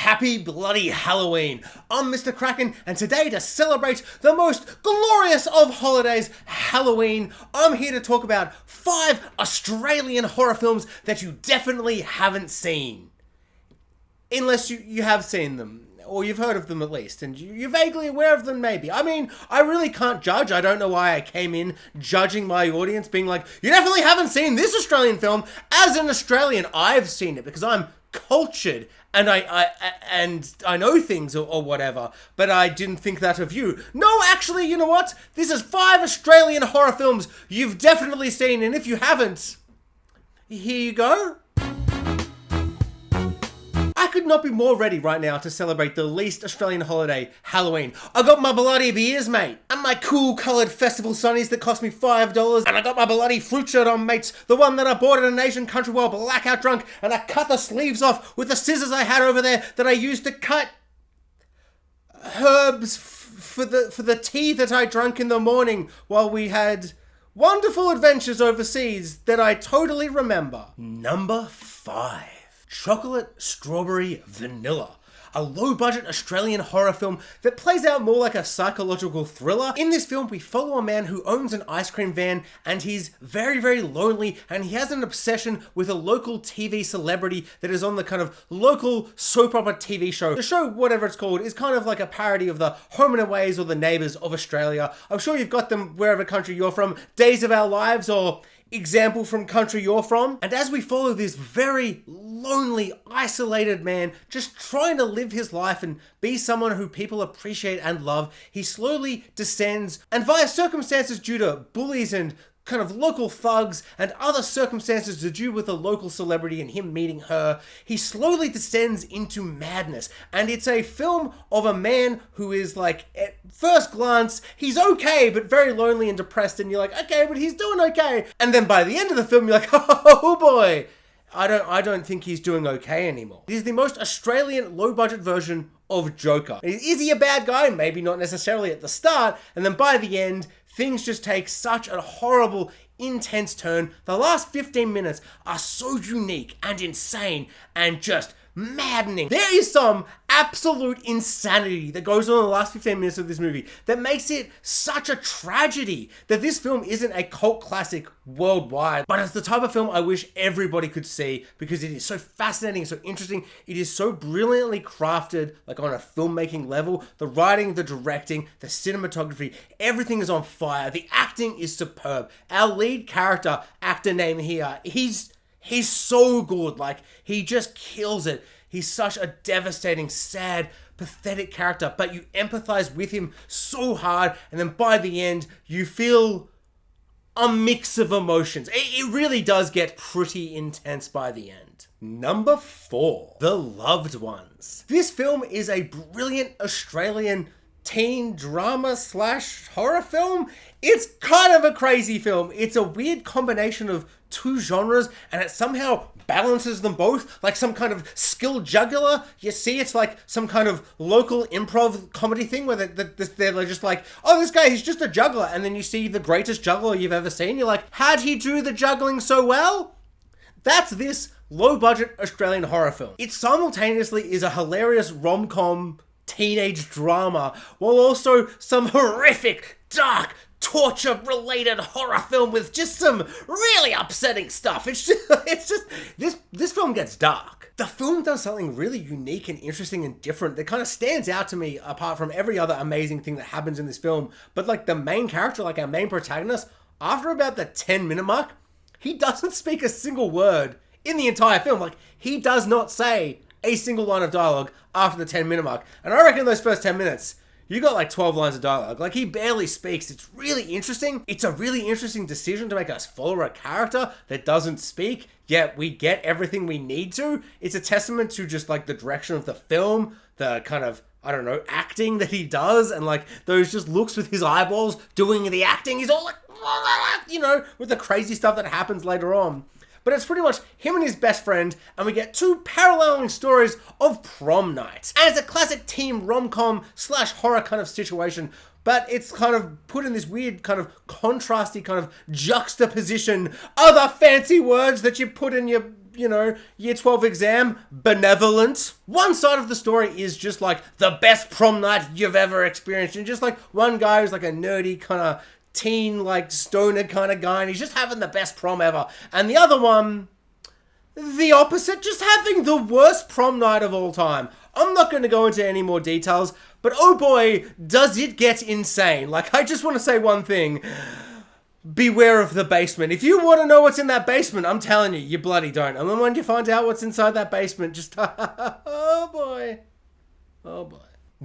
Happy bloody Halloween! I'm Mr. Kraken, and today to celebrate the most glorious of holidays, Halloween, I'm here to talk about 5 Australian horror films that you definitely haven't seen. Unless you have seen them, or you've heard of them at least, and you're vaguely aware of them maybe. I mean, I really can't judge. I don't know why I came in judging my audience, being like, you definitely haven't seen this Australian film. As an Australian, I've seen it because I'm cultured and I know things or whatever, but I didn't think that of you. No, actually, you know what? This is 5 Australian horror films you've definitely seen, and if you haven't, here you go. I could not be more ready right now to celebrate the least Australian holiday, Halloween. I got my bloody beers, mate, and my cool coloured festival sunnies that cost me $5, and I got my bloody fruit shirt on, mates, the one that I bought at an Asian country while blackout drunk, and I cut the sleeves off with the scissors I had over there that I used to cut herbs for the tea that I drank in the morning while we had wonderful adventures overseas that I totally remember. Number 5. Chocolate Strawberry Vanilla, a low-budget Australian horror film that plays out more like a psychological thriller. In this film, we follow a man who owns an ice cream van, and he's very, very lonely, and he has an obsession with a local TV celebrity that is on the kind of local soap opera TV show. The show, whatever it's called, is kind of like a parody of the Home and Aways or the Neighbours of Australia. I'm sure you've got them wherever country you're from. Days of Our Lives or Example from country you're from. And as we follow this very lonely, isolated man just trying to live his life and be someone who people appreciate and love, he slowly descends, and via circumstances due to bullies and kind of local thugs and other circumstances to do with a local celebrity and him meeting her, he slowly descends into madness. And it's a film of a man who is like, at first glance, he's okay, but very lonely and depressed, and you're like, okay, but he's doing okay. And then by the end of the film, you're like, oh boy, I don't think he's doing okay anymore. It is the most Australian low-budget version of Joker. Is he a bad guy? Maybe not necessarily at the start, and then by the end, things just take such a horrible, intense turn. The last 15 minutes are so unique and insane and just maddening. There is some absolute insanity that goes on in the last 15 minutes of this movie that makes it such a tragedy that this film isn't a cult classic worldwide, but it's the type of film I wish everybody could see because it is so fascinating, so interesting. It is so brilliantly crafted, like on a filmmaking level. The writing, the directing, the cinematography, everything is on fire. The acting is superb. Our lead character, actor name here, he's so good. Like, he just kills it. He's such a devastating, sad, pathetic character, but you empathize with him so hard, and then by the end, you feel a mix of emotions. It really does get pretty intense by the end. Number 4, The Loved Ones. This film is a brilliant Australian teen drama / horror film. It's kind of a crazy film. It's a weird combination of 2 genres, and it somehow balances them both like some kind of skilled juggler. You see, it's like some kind of local improv comedy thing where they're just like, oh, this guy, he's just a juggler. And then you see the greatest juggler you've ever seen. You're like, how'd he do the juggling so well? That's this low-budget Australian horror film. It simultaneously is a hilarious rom-com teenage drama, while also some horrific, dark, torture-related horror film with just some really upsetting stuff. It's just this film gets dark. The film does something really unique and interesting and different that kind of stands out to me apart from every other amazing thing that happens in this film. But like the main character, like our main protagonist, after about the 10-minute mark, he doesn't speak a single word in the entire film. Like, he does not say a single line of dialogue after the 10-minute mark. And I reckon those first 10 minutes, you got like 12 lines of dialogue. Like, he barely speaks. It's really interesting. It's a really interesting decision to make us follow a character that doesn't speak, yet we get everything we need to. It's a testament to just like the direction of the film, the kind of, I don't know, acting that he does, and like those just looks with his eyeballs doing the acting. He's all like, you know, with the crazy stuff that happens later on. But it's pretty much him and his best friend, and we get 2 paralleling stories of prom night. And it's a classic teen rom-com / horror kind of situation, but it's kind of put in this weird kind of contrasty kind of juxtaposition, other fancy words that you put in your year 12 exam, benevolent. One side of the story is just like the best prom night you've ever experienced. And just like one guy who's like a nerdy kind of teen, like stoner kind of guy, and he's just having the best prom ever. And the other one, the opposite, just having the worst prom night of all time. I'm not going to go into any more details, but oh boy, does it get insane. Like, I just want to say one thing. Beware of the basement. If you want to know what's in that basement, I'm telling you, you bloody don't. And then when you find out what's inside that basement, just, oh boy. Oh boy.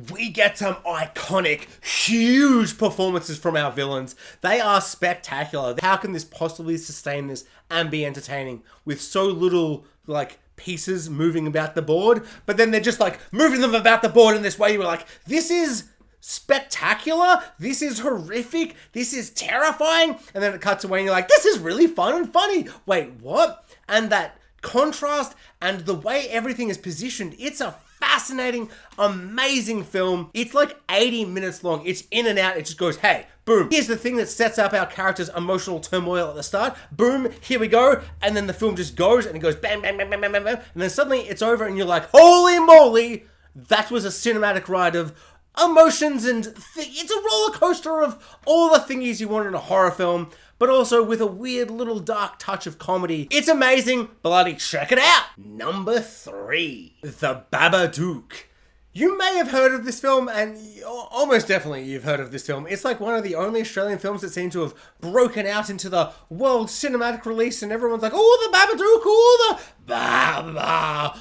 We get some iconic, huge performances from our villains. They are spectacular. How can this possibly sustain this and be entertaining with so little, like, pieces moving about the board? But then they're just, like, moving them about the board in this way. You're like, this is spectacular, this is horrific, this is terrifying, and then it cuts away and you're like, this is really fun and funny. Wait, what? And that contrast and the way everything is positioned, it's a fascinating, amazing film. It's like 80 minutes long. It's in and out. It just goes, hey, boom. Here's the thing that sets up our character's emotional turmoil at the start. Boom, here we go. And then the film just goes and it goes bam, bam, bam, bam, bam, bam, bam. And then suddenly it's over and you're like, holy moly, that was a cinematic ride of emotions and it's a roller coaster of all the thingies you want in a horror film, but also with a weird little dark touch of comedy. It's amazing. Bloody check it out. Number 3, The Babadook. You may have heard of this film, and almost definitely you've heard of this film. It's like one of the only Australian films that seem to have broken out into the world cinematic release, and everyone's like, oh, the Babadook, oh, the Babadook,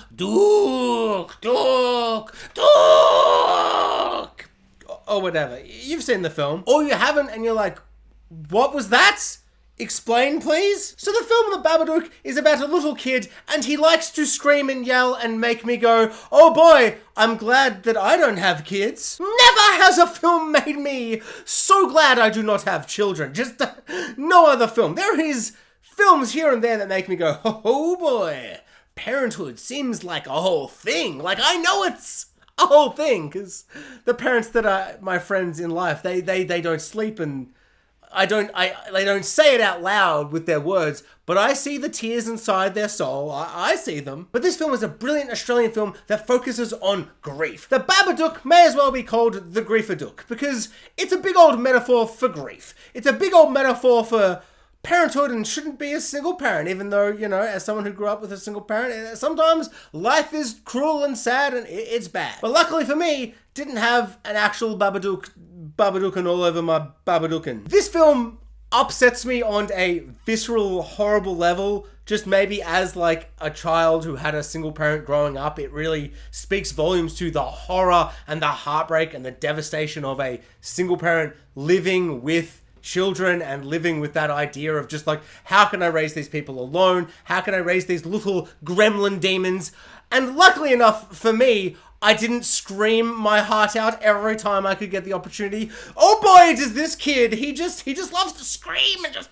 Dook, or whatever. You've seen the film, or you haven't, and you're like, what was that? Explain, please? So the film The Babadook is about a little kid, and he likes to scream and yell and make me go, oh boy, I'm glad that I don't have kids. Never has a film made me so glad I do not have children. Just no other film. There is films here and there that make me go, oh boy, parenthood seems like a whole thing. Like, I know it's a whole thing, because the parents that are my friends in life, they don't sleep, and they don't say it out loud with their words, but I see the tears inside their soul. I see them. But this film is a brilliant Australian film that focuses on grief. The Babadook may as well be called The Griefadook, because it's a big old metaphor for grief. It's a big old metaphor for parenthood and shouldn't be a single parent, even though, as someone who grew up with a single parent, sometimes life is cruel and sad and it's bad. But luckily for me, didn't have an actual Babadooking all over my Babadooking. This film upsets me on a visceral, horrible level. Just maybe as like a child who had a single parent growing up, it really speaks volumes to the horror and the heartbreak and the devastation of a single parent living with children and living with that idea of just like, how can I raise these people alone? How can I raise these little gremlin demons? And luckily enough for me, I didn't scream my heart out every time I could get the opportunity. Oh boy, does this kid, he just loves to scream and just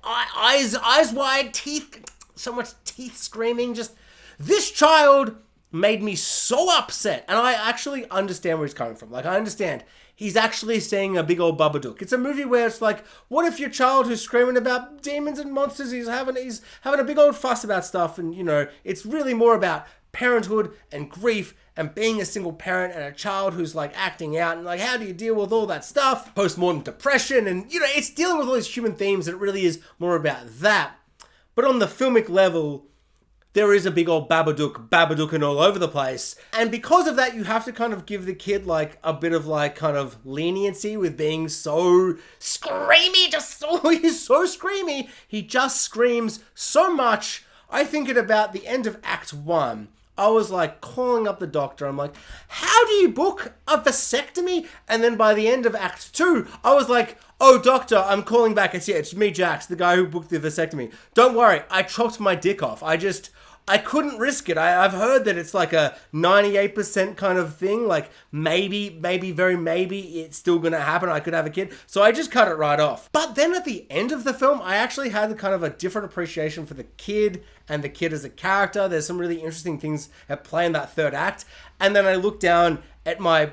eyes wide, teeth, so much teeth screaming. Just, this child made me so upset. And I actually understand where he's coming from. Like, I understand. He's actually seeing a big old Babadook. It's a movie where it's like, what if your child who's screaming about demons and monsters, he's having a big old fuss about stuff, and it's really more about parenthood and grief and being a single parent and a child who's like acting out, and like, how do you deal with all that stuff? Postmortem depression, and it's dealing with all these human themes, and it really is more about that. But on the filmic level, there is a big old Babadooking all over the place. And because of that, you have to kind of give the kid like a bit of like kind of leniency with being so screamy, he's so screamy. He just screams so much. I think at about the end of Act 1, I was like calling up the doctor. I'm like, how do you book a vasectomy? And then by the end of Act 2, I was like, oh, doctor, I'm calling back. It's me, Jax, the guy who booked the vasectomy. Don't worry, I chopped my dick off. I couldn't risk it. I've heard that it's like a 98% kind of thing. Like maybe, very maybe it's still going to happen. I could have a kid. So I just cut it right off. But then at the end of the film, I actually had kind of a different appreciation for the kid and the kid as a character. There's some really interesting things at play in that third act. And then I looked down at my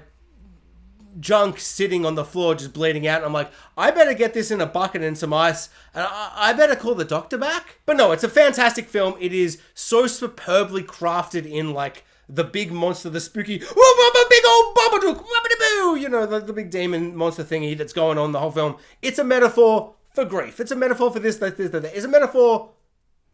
junk sitting on the floor just bleeding out. And I'm like, I better get this in a bucket and some ice, and I better call the doctor back. But no, it's a fantastic film. It is so superbly crafted in like the big monster, the spooky, big old Babadook, you know, the big demon monster thingy that's going on the whole film. It's a metaphor for grief. It's a metaphor for this, that. It's a metaphor.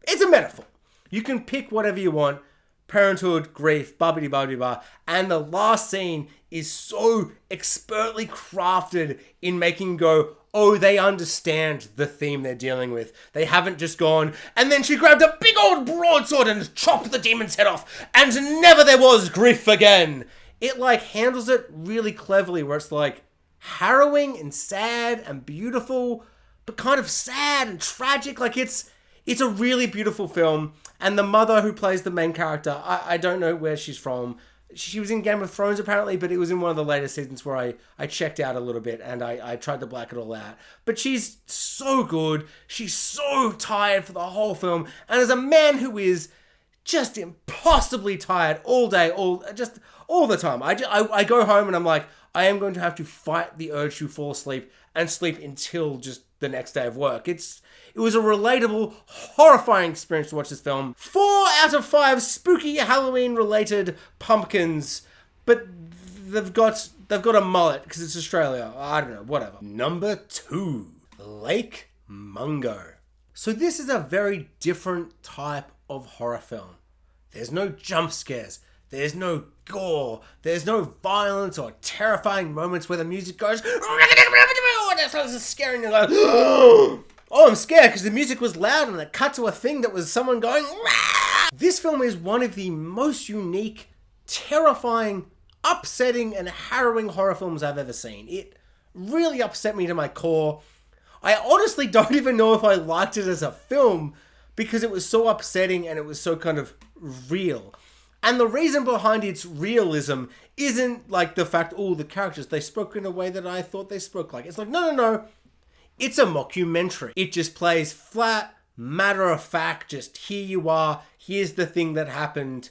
It's a metaphor. You can pick whatever you want. Parenthood, grief, ba. And the last scene is so expertly crafted in making you go, oh, they understand the theme they're dealing with. They haven't just gone, and then she grabbed a big old broadsword and chopped the demon's head off, and never there was grief again. It like handles it really cleverly, where it's like harrowing and sad and beautiful, but kind of sad and tragic. Like it's a really beautiful film. And the mother who plays the main character, I don't know where she's from. She was in Game of Thrones apparently, but it was in one of the later seasons where I checked out a little bit and I tried to black it all out. But she's so good. She's so tired for the whole film. And as a man who is just impossibly tired all day, all the time, I go home and I'm like, I am going to have to fight the urge to fall asleep and sleep until just the next day of work. It was a relatable, horrifying experience to watch this film. 4 out of 5 spooky Halloween-related pumpkins, but they've got a mullet because it's Australia. I don't know, whatever. Number 2, Lake Mungo. So this is a very different type of horror film. There's no jump scares. There's no gore. There's no violence or terrifying moments where the music goes, and it starts scaring you like, oh, I'm scared because the music was loud and it cut to a thing that was someone going, Rah! This film is one of the most unique, terrifying, upsetting, and harrowing horror films I've ever seen. It really upset me to my core. I honestly don't even know if I liked it as a film because it was so upsetting and it was so kind of real. And the reason behind its realism isn't like the fact, oh, the characters, they spoke in a way that I thought they spoke like. It's like, no. It's a mockumentary. It just plays flat, matter of fact, just here you are, here's the thing that happened,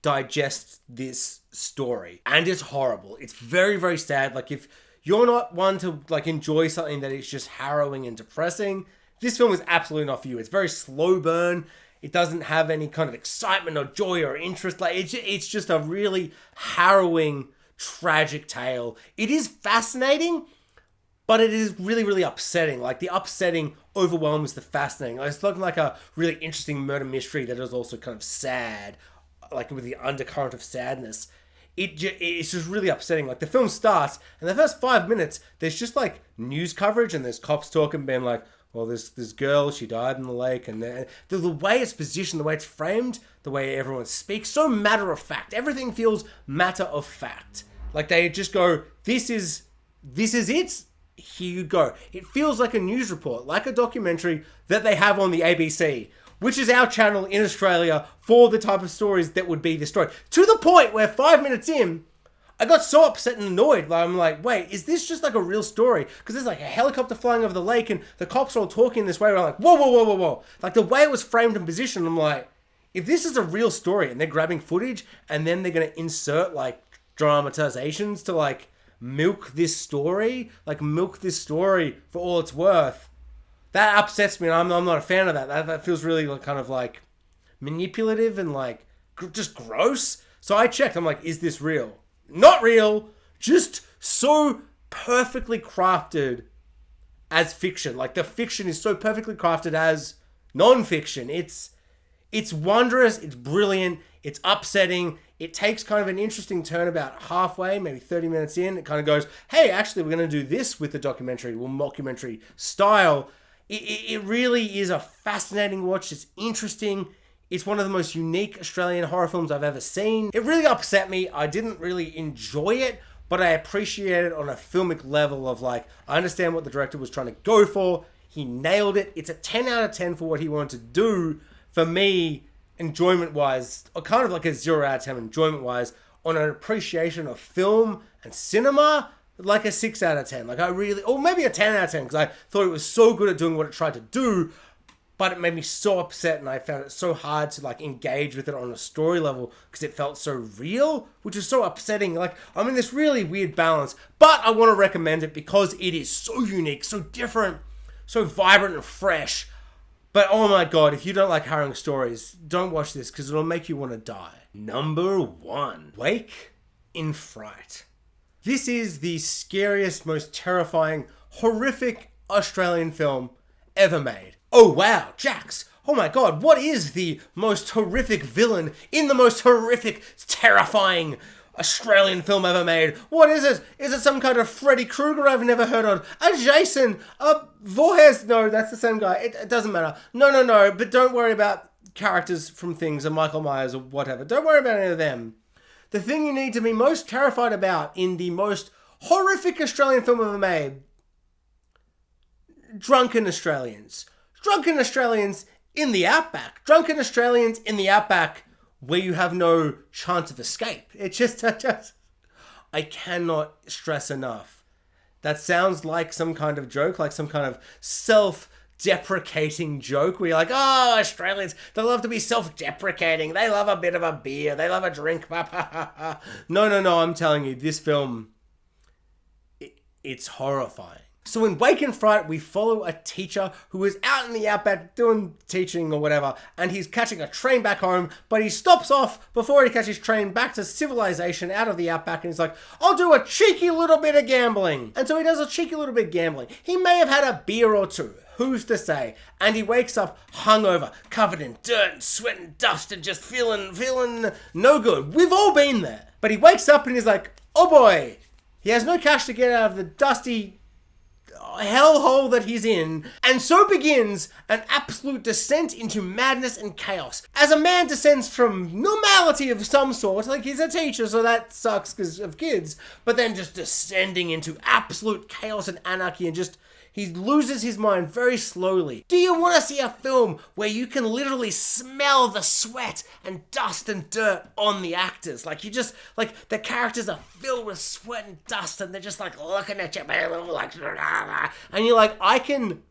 digest this story. And it's horrible. It's very, very sad. Like if you're not one to like enjoy something that is just harrowing and depressing, this film is absolutely not for you. It's very slow burn. It doesn't have any kind of excitement or joy or interest. Like it's just a really harrowing, tragic tale. It is fascinating, but it is really, really upsetting. Like the upsetting overwhelms the fascinating. Like, it's looking like a really interesting murder mystery that is also kind of sad, like with the undercurrent of sadness. It's just really upsetting. Like the film starts, and the first 5 minutes, there's just like news coverage, and there's cops talking, being like, well, this girl, she died in the lake, and the way it's positioned, the way it's framed, the way everyone speaks, so matter of fact. Everything feels matter of fact. Like they just go, this is it. Here you go. It feels like a news report, like a documentary that they have on the ABC, which is our channel in Australia for the type of stories that would be this story. To the point where 5 minutes in, I got so upset and annoyed. Like, I'm like, wait, is this just like a real story? Because there's like a helicopter flying over the lake and the cops are all talking this way. I'm like, whoa. Like the way it was framed and positioned, I'm like, if this is a real story and they're grabbing footage and then they're going to insert like dramatizations to like milk this story for all it's worth, that upsets me. And I'm not a fan of that. That feels really like, kind of like manipulative and like just gross. So I checked. I'm like, is this real? Not real. Just so perfectly crafted as fiction. Like the fiction is so perfectly crafted as non-fiction. It's wondrous. It's brilliant. It's upsetting. It takes kind of an interesting turn about halfway, maybe 30 minutes in. It kind of goes, hey, actually, we're going to do this with the documentary, well, mockumentary style. It really is a fascinating watch. It's interesting. It's one of the most unique Australian horror films I've ever seen. It really upset me. I didn't really enjoy it, but I appreciate it on a filmic level of like, I understand what the director was trying to go for. He nailed it. It's a 10 out of 10 for what he wanted to do. For me, enjoyment-wise, or kind of like a 0 out of 10 enjoyment-wise, on an appreciation of film and cinema, like a 6 out of 10. Like I really, or maybe a 10 out of 10, because I thought it was so good at doing what it tried to do. but it made me so upset, and I found it so hard to like engage with it on a story level because it felt so real, which is so upsetting. Like, I'm in this really weird balance, but I want to recommend it because it is so unique, so different, so vibrant and fresh. But oh my god, if you don't like harrowing stories, don't watch this because it'll make you want to die. Number 1. Wake in Fright. This is the scariest, most terrifying, horrific Australian film ever made. Oh wow, Jax! Oh my god, what is the most horrific villain in the most horrific, terrifying Australian film ever made? What is it? Is it some kind of Freddy Krueger I've never heard of? A Jason? A Voorhees? No, that's the same guy. It doesn't matter. No, but don't worry about characters from things, or Michael Myers or whatever. Don't worry about any of them. The thing you need to be most terrified about in the most horrific Australian film ever made: drunken Australians. Drunken Australians in the outback. Drunken Australians in the outback where you have no chance of escape. It just I cannot stress enough. That sounds like some kind of joke, like some kind of self-deprecating joke where you're like, oh, Australians, they love to be self-deprecating. They love a bit of a beer. They love a drink. No, I'm telling you, this film, it's horrifying. So in Wake in Fright, we follow a teacher who is out in the outback doing teaching or whatever, and he's catching a train back home, but he stops off before he catches train back to civilization out of the outback, and he's like, I'll do a cheeky little bit of gambling. And so he does a cheeky little bit of gambling. He may have had a beer or two, who's to say? And he wakes up hungover, covered in dirt and sweat and dust, and just feeling no good. We've all been there. But he wakes up and he's like, oh boy, he has no cash to get out of the dusty hellhole that he's in, and so begins an absolute descent into madness and chaos. As a man descends from normality of some sort, like he's a teacher, so that sucks because of kids, but then just descending into absolute chaos and anarchy, and just he loses his mind very slowly. Do you want to see a film where you can literally smell the sweat and dust and dirt on the actors? Like, you just, like, the characters are filled with sweat and dust, and they're just like looking at you, like, and you're like, I can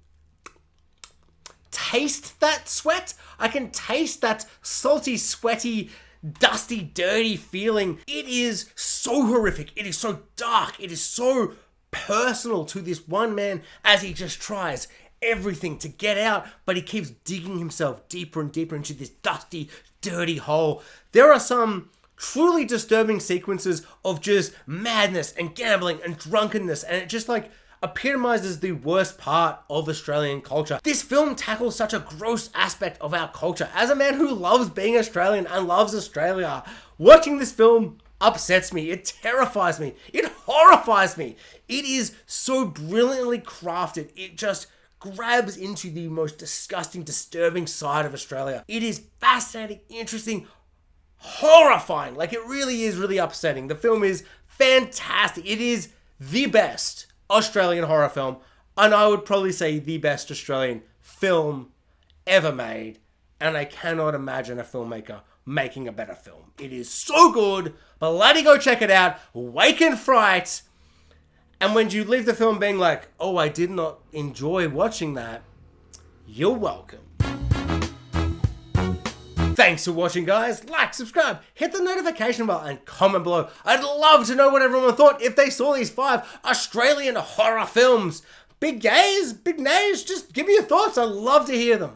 taste that sweat. I can taste that salty, sweaty, dusty, dirty feeling. It is so horrific. It is so dark. It is so personal to this one man as he just tries everything to get out, but he keeps digging himself deeper and deeper into this dusty, dirty hole. There are some truly disturbing sequences of just madness and gambling and drunkenness, and it just like epitomizes the worst part of Australian culture. This film tackles such a gross aspect of our culture. As a man who loves being Australian and loves Australia, watching this film upsets me. It terrifies me. It horrifies me. It is so brilliantly crafted. It just grabs into the most disgusting, disturbing side of Australia. It is fascinating, interesting, horrifying. Like, it really is really upsetting. The film is fantastic. It is the best Australian horror film, and I would probably say the best Australian film ever made, and I cannot imagine a filmmaker making a better film. It is so good, bloody go check it out. Wake in Fright. And when you leave the film being like, oh, I did not enjoy watching that, you're welcome. Thanks for watching, guys. Like, subscribe, hit the notification bell, and comment below. I'd love to know what everyone thought if they saw these 5 Australian horror films. Big gays, big nays, just give me your thoughts. I'd love to hear them.